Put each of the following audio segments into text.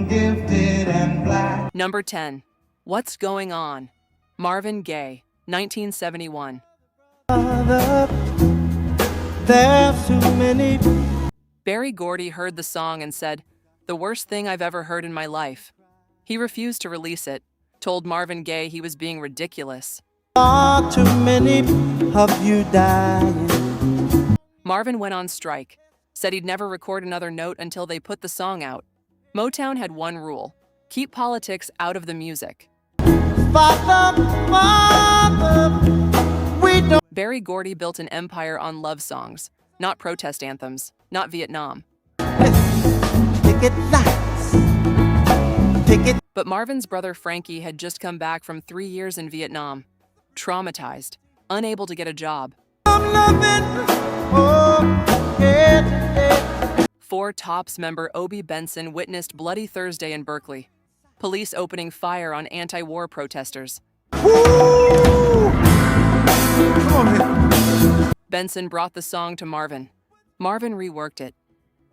gifted and black. Number 10. What's Going On? Marvin Gaye, 1971. There's too many. Berry Gordy heard the song and said, "The worst thing I've ever heard in my life." He refused to release it, told Marvin Gaye he was being ridiculous. Far too many of you dying. Marvin went on strike, said he'd never record another note until they put the song out. Motown had one rule: keep politics out of the music. Father, we don't. Berry Gordy built an empire on love songs, not protest anthems, not Vietnam. Picket lines. Picket. But Marvin's brother Frankie had just come back from 3 years in Vietnam, traumatized, unable to get a job. I'm loving. Oh, yeah. 4 Tops member Obie Benson witnessed Bloody Thursday in Berkeley, police opening fire on anti-war protesters. Woo! Come on, man. Benson brought the song to Marvin. Marvin reworked it.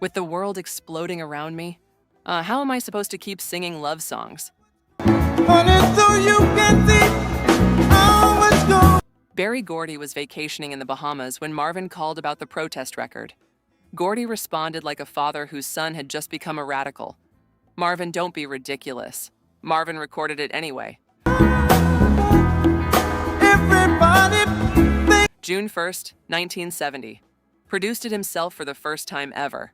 With the world exploding around me, how am I supposed to keep singing love songs? Honey, so you can see how it's going. Berry Gordy was vacationing in the Bahamas when Marvin called about the protest record. Gordy responded like a father whose son had just become a radical. "Marvin, don't be ridiculous." Marvin recorded it anyway. Everybody think. June 1st, 1970. Produced it himself for the first time ever.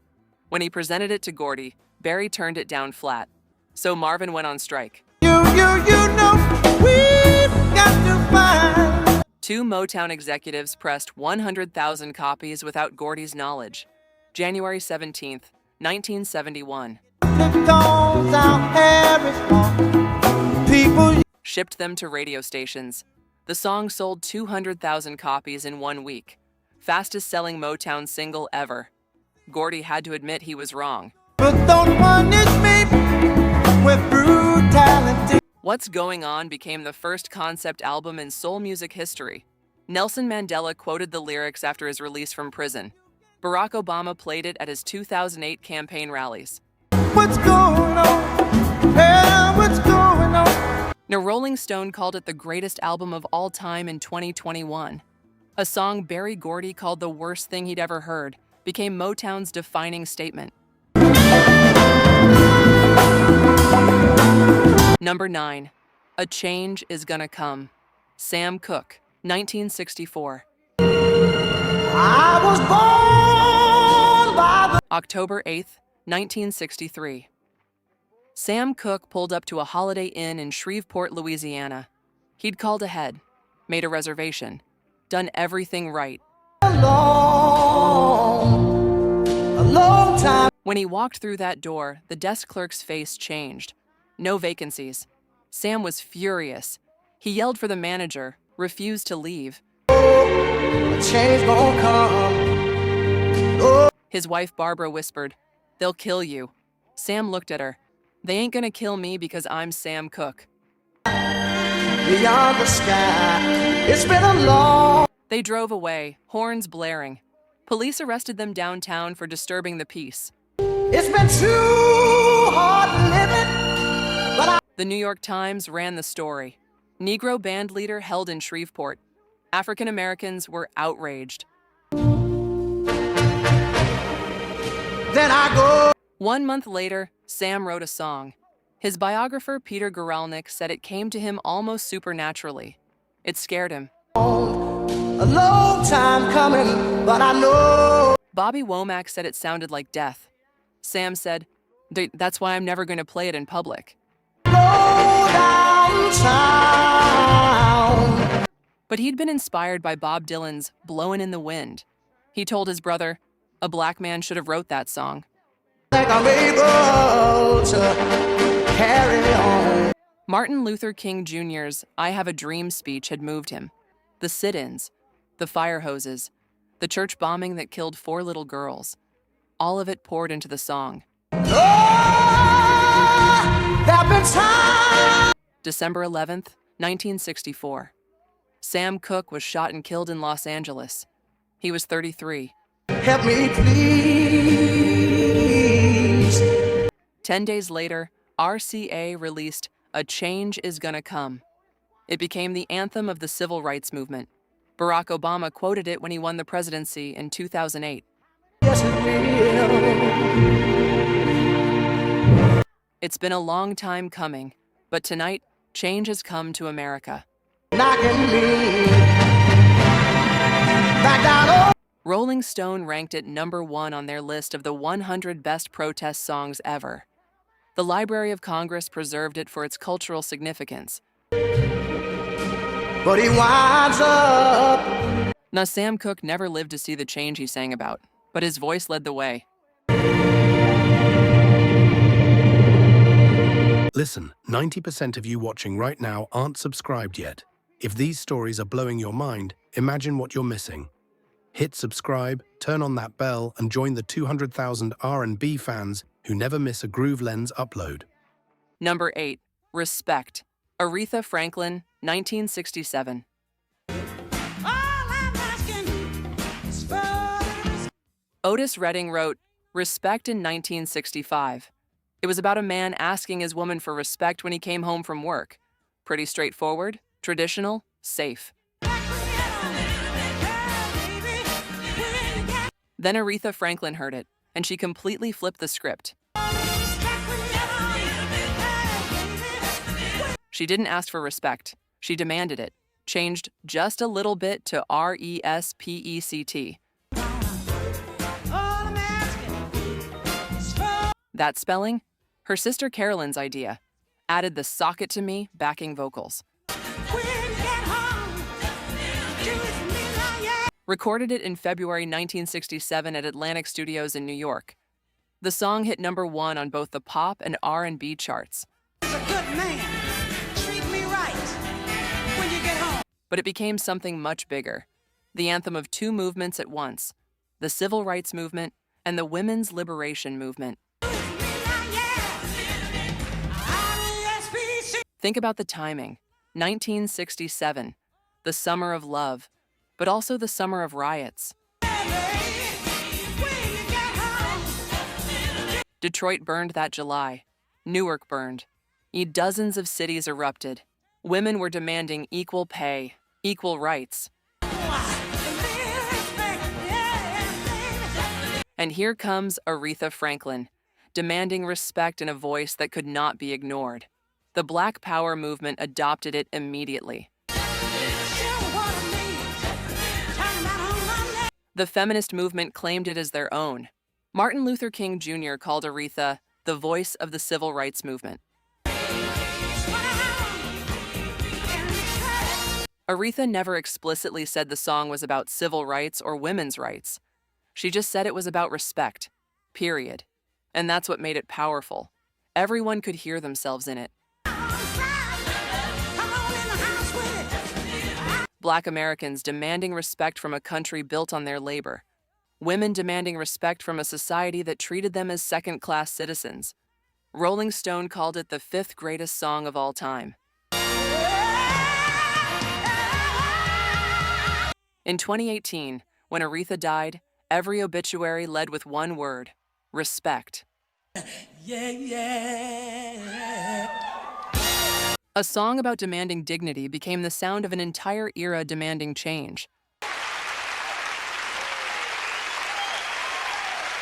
When he presented it to Gordy, Berry turned it down flat. So Marvin went on strike. You know, we've got to find. 2 Motown executives pressed 100,000 copies without Gordy's knowledge. January 17th, 1971. Because our hair is long. People. Shipped them to radio stations. The song sold 200,000 copies in 1 week. Fastest selling Motown single ever. Gordy had to admit he was wrong. But don't punish me with brutality. What's Going On became the first concept album in soul music history. Nelson Mandela quoted the lyrics after his release from prison. Barack Obama played it at his 2008 campaign rallies. What's going on? Yeah, what's going on? Now, Rolling Stone called it the greatest album of all time in 2021. A song Berry Gordy called the worst thing he'd ever heard became Motown's defining statement. Number 9. A Change Is Gonna Come. Sam Cooke, 1964. I was born by the. October 8th, 1963. Sam Cooke pulled up to a Holiday Inn in Shreveport, Louisiana. He'd called ahead, made a reservation, done everything right. A long time. When he walked through that door, the desk clerk's face changed. No vacancies. Sam was furious. He yelled for the manager, refused to leave. A change gonna come. Oh. His wife Barbara whispered, "They'll kill you." Sam looked at her. "They ain't gonna kill me because I'm Sam Cooke." Beyond the sky, it's been a long. They drove away, horns blaring. Police arrested them downtown for disturbing the peace. It's been too hard living, but I. The New York Times ran the story. Negro band leader held in Shreveport. African Americans were outraged. Then I go. 1 month later, Sam wrote a song. His biographer, Peter Guralnick, said it came to him almost supernaturally. It scared him. A long time coming, but I know. Bobby Womack said it sounded like death. Sam said, "That's why I'm never going to play it in public." Go downtown. But he'd been inspired by Bob Dylan's "Blowin' in the Wind." He told his brother, "A black man should have wrote that song." Like I'm able to carry on. Martin Luther King Jr.'s "I Have a Dream" speech had moved him. The sit-ins, the fire hoses, the church bombing that killed 4 little girls. All of it poured into the song. Oh, there've been times. December 11th, 1964. Sam Cooke was shot and killed in Los Angeles. He was 33. Help me, please. 10 days later, RCA released A Change Is Gonna Come. It became the anthem of the civil rights movement. Barack Obama quoted it when he won the presidency in 2008. Yes, it will. It's been a long time coming, but tonight, change has come to America. Knocking me back down. Rolling Stone ranked it #1 on their list of the 100 best protest songs ever. The Library of Congress preserved it for its cultural significance. But he winds up. Now, Sam Cooke never lived to see the change he sang about, but his voice led the way. Listen, 90% of you watching right now aren't subscribed yet. If these stories are blowing your mind, imagine what you're missing. Hit subscribe, turn on that bell, and join the 200,000 R&B fans who never miss a Groove Lens upload. Number 8. Respect. Aretha Franklin, 1967. Otis Redding wrote Respect in 1965. It was about a man asking his woman for respect when he came home from work. Pretty straightforward, traditional, safe. Then Aretha Franklin heard it, and she completely flipped the script. She didn't ask for respect. She demanded it. Changed just a little bit to RESPECT. That spelling? Her sister Carolyn's idea. Added the "sock it to me" backing vocals. Recorded it in February 1967 at Atlantic Studios in New York. The song hit #1 on both the pop and R&B charts. He's a good man. Treat me right when you get home. But it became something much bigger. The anthem of two movements at once. The civil rights movement and the women's liberation movement. Think about the timing. 1967, the summer of love, but also the summer of riots. Detroit burned that July. Newark burned. Dozens of cities erupted. Women were demanding equal pay, equal rights. And here comes Aretha Franklin, demanding respect in a voice that could not be ignored. The Black Power movement adopted it immediately. The feminist movement claimed it as their own. Martin Luther King Jr. called Aretha the voice of the civil rights movement. Aretha never explicitly said the song was about civil rights or women's rights. She just said it was about respect, period. And that's what made it powerful. Everyone could hear themselves in it. Black Americans demanding respect from a country built on their labor. Women demanding respect from a society that treated them as second-class citizens. Rolling Stone called it the 5th greatest song of all time. In 2018, when Aretha died, every obituary led with one word: respect. A song about demanding dignity became the sound of an entire era demanding change.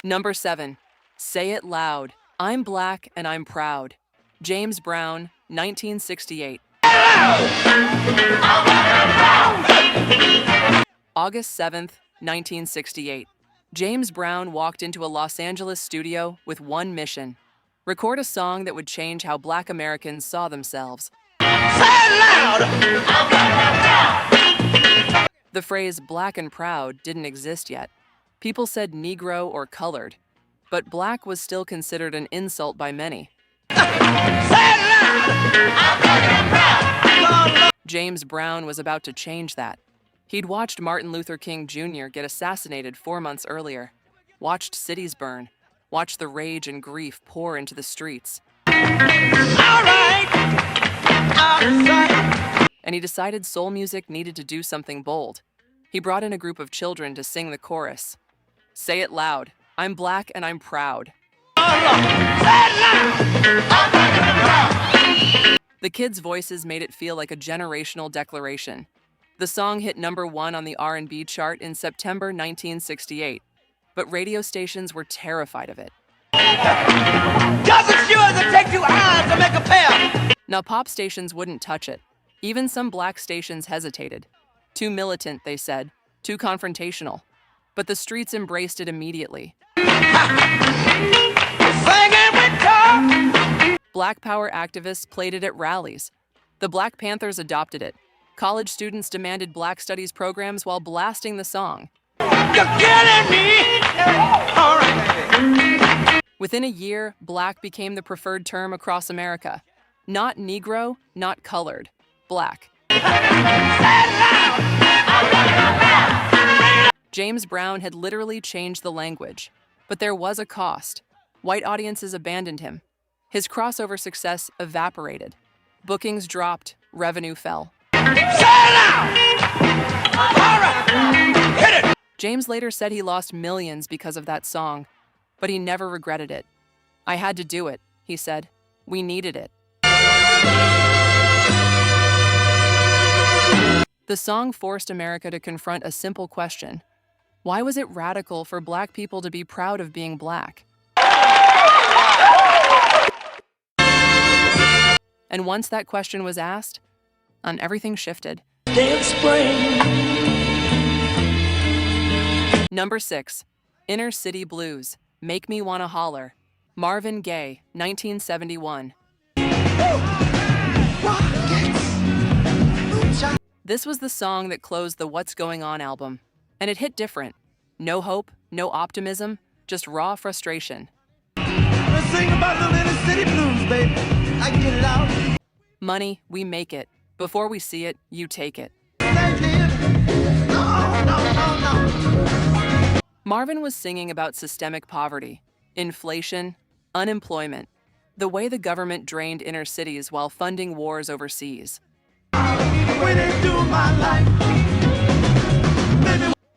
Number 7. Say It Loud. I'm Black and I'm Proud. James Brown, 1968. August 7th, 1968. James Brown walked into a Los Angeles studio with one mission: record a song that would change how Black Americans saw themselves. The phrase "black and proud" didn't exist yet. People said Negro or colored, but black was still considered an insult by many. James Brown was about to change that. He'd watched Martin Luther King Jr. get assassinated 4 months earlier, watched cities burn, watched the rage and grief pour into the streets. And he decided soul music needed to do something bold. He brought in a group of children to sing the chorus. Say it loud. I'm black and I'm proud. The kids' voices made it feel like a generational declaration. The song hit #1 on the R&B chart in September 1968, but radio stations were terrified of it. Just as sure as it takes 2 hours to make a pair. Now, pop stations wouldn't touch it. Even some black stations hesitated. Too militant, they said, too confrontational. But the streets embraced it immediately. Black Power activists played it at rallies. The Black Panthers adopted it. College students demanded Black Studies programs while blasting the song. You're killing me! All right. Within a year, Black became the preferred term across America. Not Negro, not colored. Black. James Brown had literally changed the language. But there was a cost. White audiences abandoned him. His crossover success evaporated. Bookings dropped, revenue fell. James later said he lost millions because of that song, but he never regretted it. I had to do it, he said. We needed it. The song forced America to confront a simple question. Why was it radical for Black people to be proud of being Black? And once that question was asked, everything shifted. Number 6, Inner City Blues, Make Me Wanna Holler, Marvin Gaye, 1971. This was the song that closed the What's Going On album, and it hit different. No hope, no optimism, just raw frustration. Let's sing about the inner city blues, baby. I can get it out. Money, we make it. Before we see it, you take it. Marvin was singing about systemic poverty, inflation, unemployment, the way the government drained inner cities while funding wars overseas.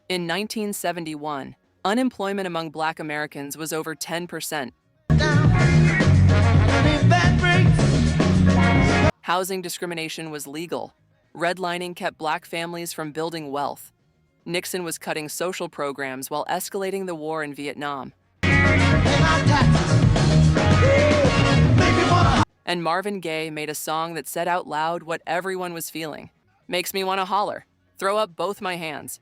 In 1971, unemployment among Black Americans was over 10%. Housing discrimination was legal. Redlining kept Black families from building wealth. Nixon was cutting social programs while escalating the war in Vietnam. And Marvin Gaye made a song that said out loud what everyone was feeling. Makes me want to holler. Throw up both my hands.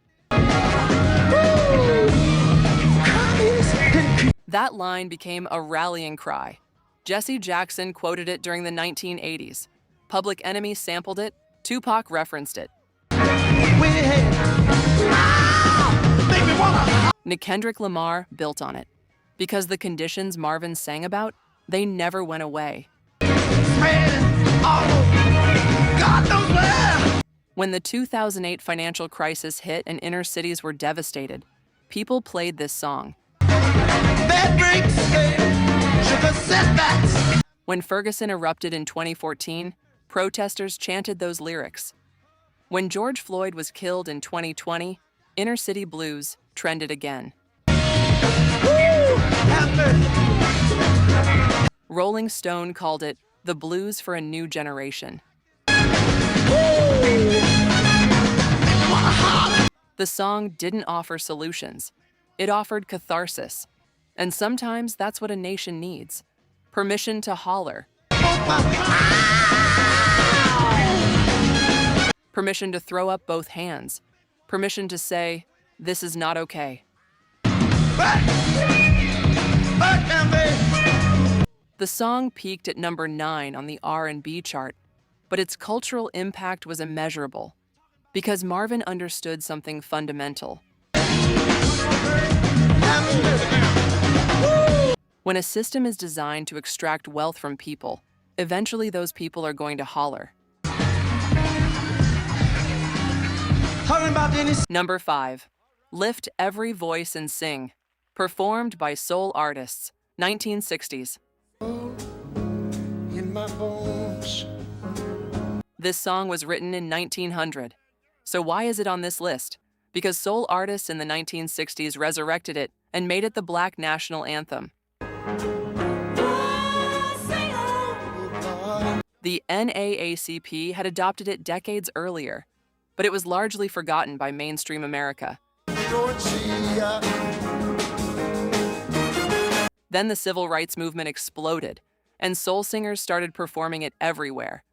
That line became a rallying cry. Jesse Jackson quoted it during the 1980s. Public Enemy sampled it. Tupac referenced it. Kendrick Lamar built on it. Because the conditions Marvin sang about, they never went away. When the 2008 financial crisis hit and inner cities were devastated, people played this song. When Ferguson erupted in 2014, protesters chanted those lyrics. When George Floyd was killed in 2020, inner city blues trended again. Rolling Stone called it the blues for a new generation. The song didn't offer solutions. It offered catharsis. And sometimes that's what a nation needs. Permission to holler. Permission to throw up both hands. Permission to say, this is not okay. The song peaked at number 9 on the R&B chart, but its cultural impact was immeasurable because Marvin understood something fundamental. When a system is designed to extract wealth from people, eventually those people are going to holler. Number 5, Lift Every Voice and Sing, performed by soul artists, 1960s. In my bones. This song was written in 1900. So why is it on this list? Because soul artists in the 1960s resurrected it and made it the Black national anthem. The NAACP had adopted it decades earlier, but it was largely forgotten by mainstream America. Georgia. Then the civil rights movement exploded, and soul singers started performing it everywhere.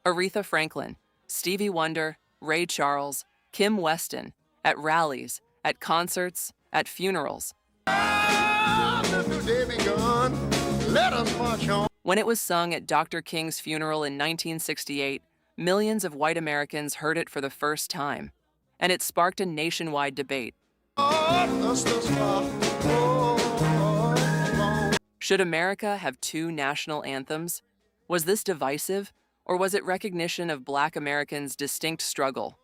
Aretha Franklin, Stevie Wonder, Ray Charles, Kim Weston, at rallies, at concerts, at funerals. When it was sung at Dr. King's funeral in 1968, millions of white Americans heard it for the first time, and it sparked a nationwide debate. Should America have two national anthems? Was this divisive, or was it recognition of Black Americans' distinct struggle?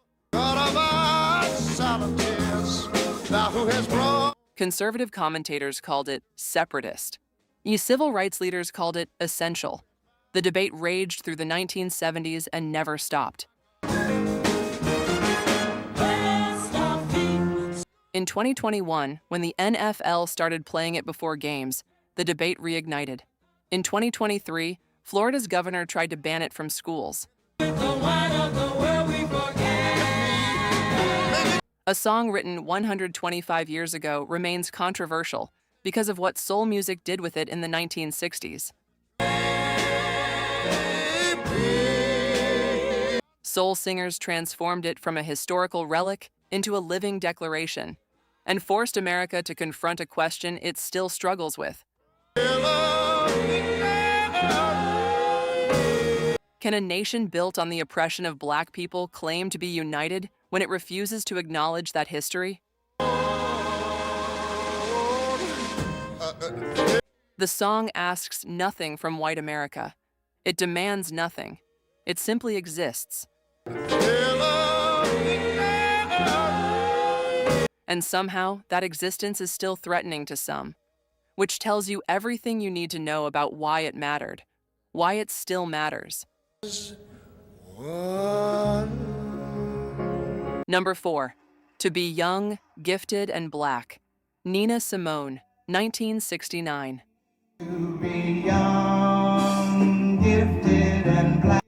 Conservative commentators called it separatist. Civil rights leaders called it essential. The debate raged through the 1970s and never stopped. In 2021, when the NFL started playing it before games, the debate reignited. In 2023, Florida's governor tried to ban it from schools. A song written 125 years ago remains controversial because of what soul music did with it in the 1960s. Soul singers transformed it from a historical relic into a living declaration and forced America to confront a question it still struggles with. Can a nation built on the oppression of Black people claim to be united when it refuses to acknowledge that history? The song asks nothing from white America. It demands nothing. It simply exists. And somehow, that existence is still threatening to some, which tells you everything you need to know about why it mattered, why it still matters. Number 4. To Be Young, Gifted, and Black. Nina Simone, 1969. To be young, gifted, and black.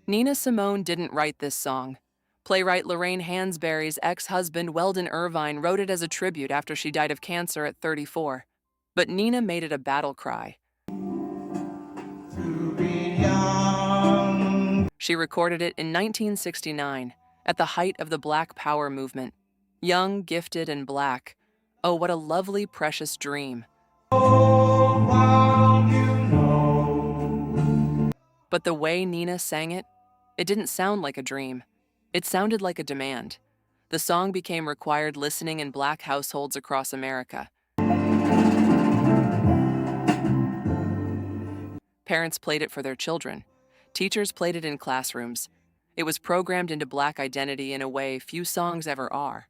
Nina Simone didn't write this song. Playwright Lorraine Hansberry's ex-husband Weldon Irvine wrote it as a tribute after she died of cancer at 34. But Nina made it a battle cry. To be young. She recorded it in 1969, at the height of the Black Power movement. Young, gifted, and black. Oh, what a lovely, precious dream. Oh, while you know. But the way Nina sang it, it didn't sound like a dream. It sounded like a demand. The song became required listening in Black households across America. Parents played it for their children. Teachers played it in classrooms. It was programmed into Black identity in a way few songs ever are.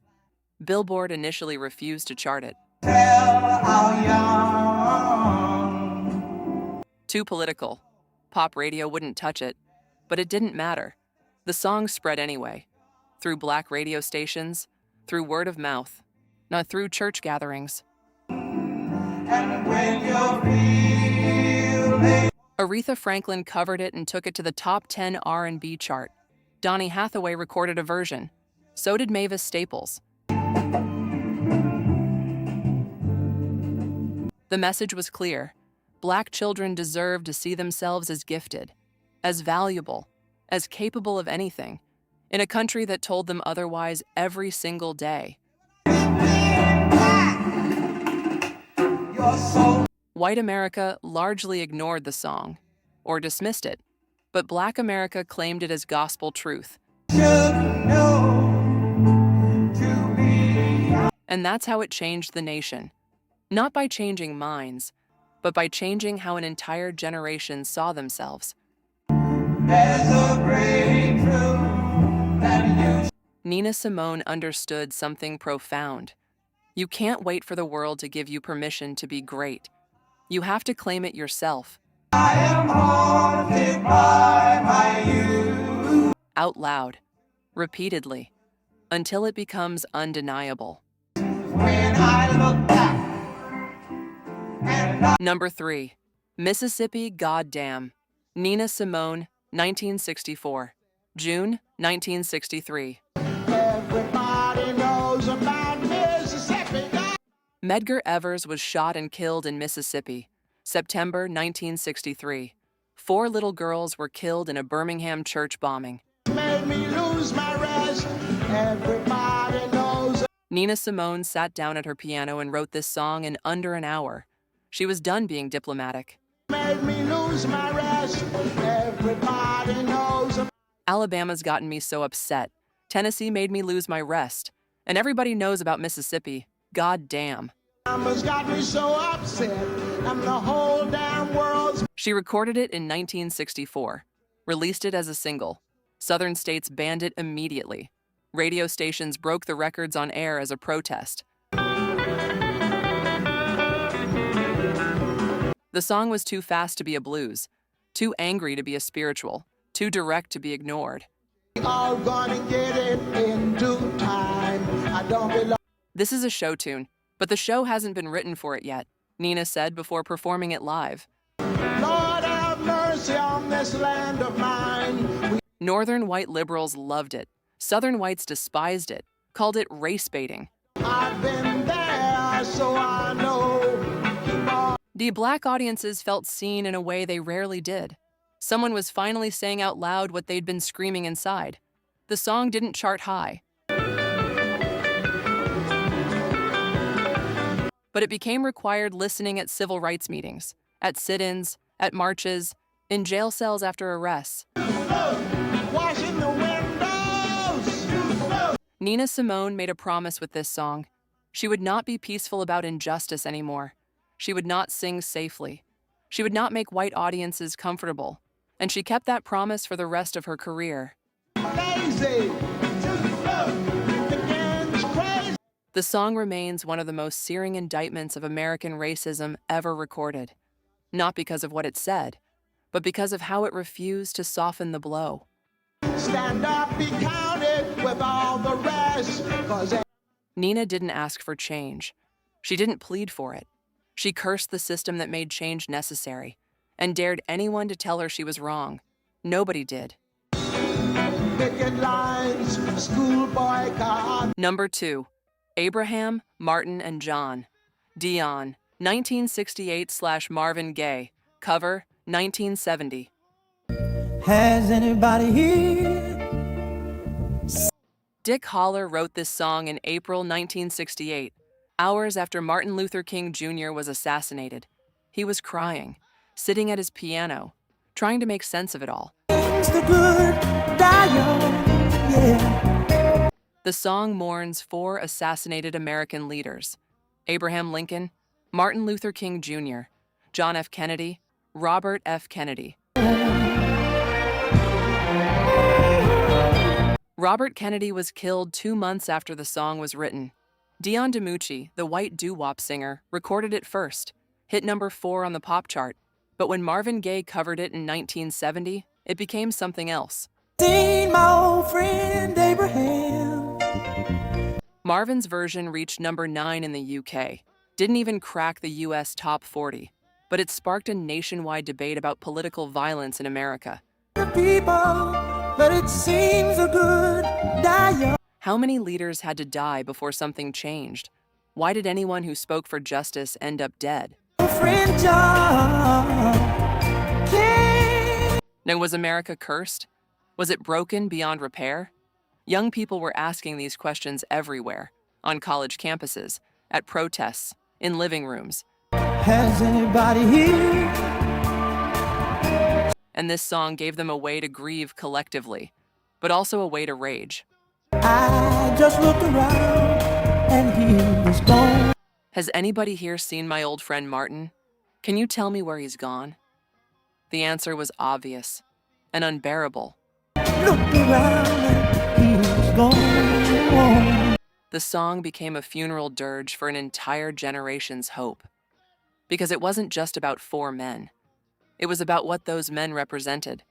Billboard initially refused to chart it. Tell how young. Too political. Pop radio wouldn't touch it, but it didn't matter. The song spread anyway, through Black radio stations, through word of mouth, not through church gatherings. And when you're feeling. Aretha Franklin covered it and took it to the top 10 R&B chart. Donny Hathaway recorded a version. So did Mavis Staples. The message was clear. Black children deserve to see themselves as gifted, as valuable, as capable of anything, in a country that told them otherwise every single day. You're so. White America largely ignored the song, or dismissed it, but Black America claimed it as gospel truth. Should know. To be. And that's how it changed the nation. Not by changing minds, but by changing how an entire generation saw themselves. There's a great truth that you. Nina Simone understood something profound. You can't wait for the world to give you permission to be great. You have to claim it yourself. I am haunted by my youth. Out loud, repeatedly, until it becomes undeniable. When I look back Number 3. Mississippi Goddam. Nina Simone, 1964. June, 1963. Everybody knows about Mississippi. Medgar Evers was shot and killed in Mississippi, September 1963. 4 little girls were killed in a Birmingham church bombing. Made me lose my rest. Everybody knows. Nina Simone sat down at her piano and wrote this song in under an hour. She was done being diplomatic. Made me lose my rest. Everybody knows. Alabama's gotten me so upset. Tennessee made me lose my rest. And everybody knows about Mississippi. God damn. Alabama's got me so upset. And the whole damn world's. She recorded it in 1964, released it as a single. Southern states banned it immediately. Radio stations broke the records on air as a protest. The song was too fast to be a blues, too angry to be a spiritual, too direct to be ignored. All gonna get it in due time. I don't belong. This is a show tune, but the show hasn't been written for it yet, Nina said before performing it live. Lord have mercy on this land of mine. Northern white liberals loved it. Southern whites despised it, called it race baiting. I've been there, so I know. The black audiences felt seen in a way they rarely did. Someone was finally saying out loud what they'd been screaming inside. The song didn't chart high, but it became required listening at civil rights meetings, at sit-ins, at marches, in jail cells after arrests. Washing the windows. Nina Simone made a promise with this song. She would not be peaceful about injustice anymore. She would not sing safely. She would not make white audiences comfortable. And she kept that promise for the rest of her career. Lazy. The song remains one of the most searing indictments of American racism ever recorded. Not because of what it said, but because of how it refused to soften the blow. Stand up, be counted with all the rest. 'Cause Nina didn't ask for change. She didn't plead for it. She cursed the system that made change necessary and dared anyone to tell her she was wrong. Nobody did. picket lines, schoolboy God. Number 2. Abraham, Martin, and John. Dion, 1968/Marvin Gaye. Cover, 1970. Has anybody here? Dick Holler wrote this song in April 1968, hours after Martin Luther King Jr. was assassinated. He was crying, sitting at his piano, trying to make sense of it all. The good die young, yeah. The song mourns 4 assassinated American leaders: Abraham Lincoln, Martin Luther King Jr., John F. Kennedy, Robert F. Kennedy. Robert Kennedy was killed 2 months after the song was written. Dion DiMucci, the white doo-wop singer, recorded it first, hit number 4 on the pop chart. But when Marvin Gaye covered it in 1970, it became something else. Seen my old friend Abraham. Marvin's version reached number 9 in the UK, didn't even crack the US top 40, but it sparked a nationwide debate about political violence in America. The people, but it seems a good die young. How many leaders had to die before something changed? Why did anyone who spoke for justice end up dead? Friend John. Now, was America cursed? Was it broken beyond repair? Young people were asking these questions everywhere, on college campuses, at protests, in living rooms. Has anybody here? And this song gave them a way to grieve collectively, but also a way to rage. I just looked around and he was gone. Has anybody here seen my old friend Martin? Can you tell me where he's gone? The answer was obvious and unbearable. Looked around and he was gone. The song became a funeral dirge for an entire generation's hope. Because it wasn't just about 4 men. It was about what those men represented.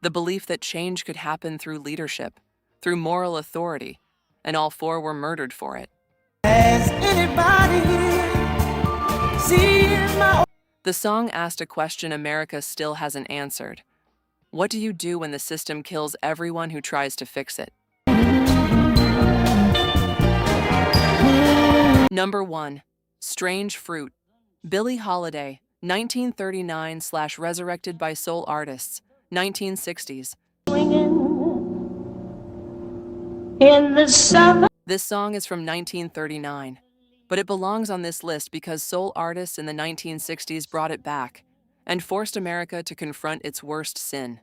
The belief that change could happen through leadership, through moral authority, and all 4 were murdered for it. Has anybody seen my The song asked a question America still hasn't answered. What do you do when the system kills everyone who tries to fix it? Number 1. Strange Fruit. Billie Holiday, 1939/Resurrected by Soul Artists, 1960s. Swinging in the summer. This song is from 1939, but it belongs on this list because soul artists in the 1960s brought it back and forced America to confront its worst sin.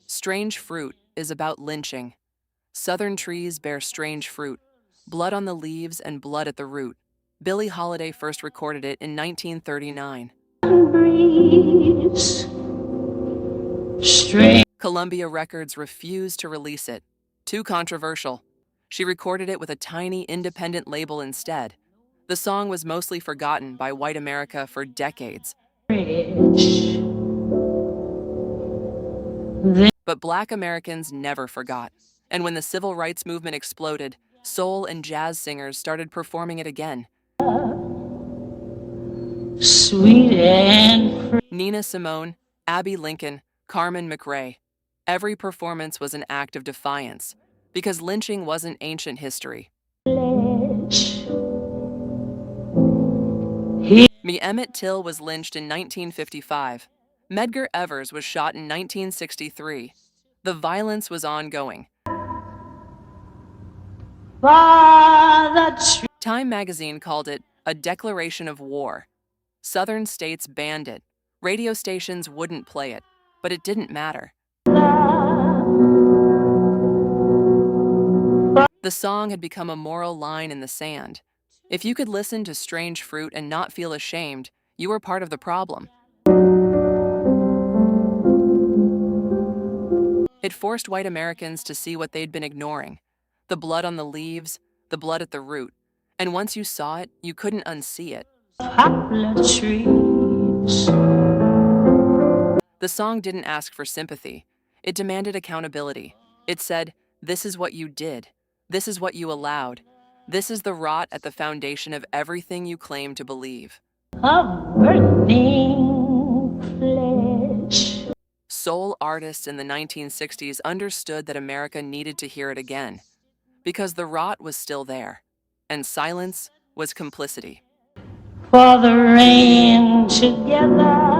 Strange Fruit is about lynching. Southern trees bear strange fruit, blood on the leaves and blood at the root. Billie Holiday first recorded it in 1939. Breeze. Strange. Columbia Records refused to release it. Too controversial. She recorded it with a tiny independent label instead. The song was mostly forgotten by white America for decades. But Black Americans never forgot. And when the civil rights movement exploded, soul and jazz singers started performing it again. Sweet and free. Nina Simone, Abbey Lincoln, Carmen McRae. Every performance was an act of defiance, because lynching wasn't ancient history. Me Emmett Till was lynched in 1955. Medgar Evers was shot in 1963. The violence was ongoing. Time magazine called it a declaration of war. Southern states banned it. Radio stations wouldn't play it, but it didn't matter. The song had become a moral line in the sand. If you could listen to Strange Fruit and not feel ashamed, you were part of the problem. It forced white Americans to see what they'd been ignoring. The blood on the leaves, the blood at the root. And once you saw it, you couldn't unsee it. Poplar trees. The song didn't ask for sympathy. It demanded accountability. It said, this is what you did. This is what you allowed. This is the rot at the foundation of everything you claim to believe. Of burning flesh. Soul artists in the 1960s understood that America needed to hear it again, because the rot was still there, and silence was complicity. For the rain together.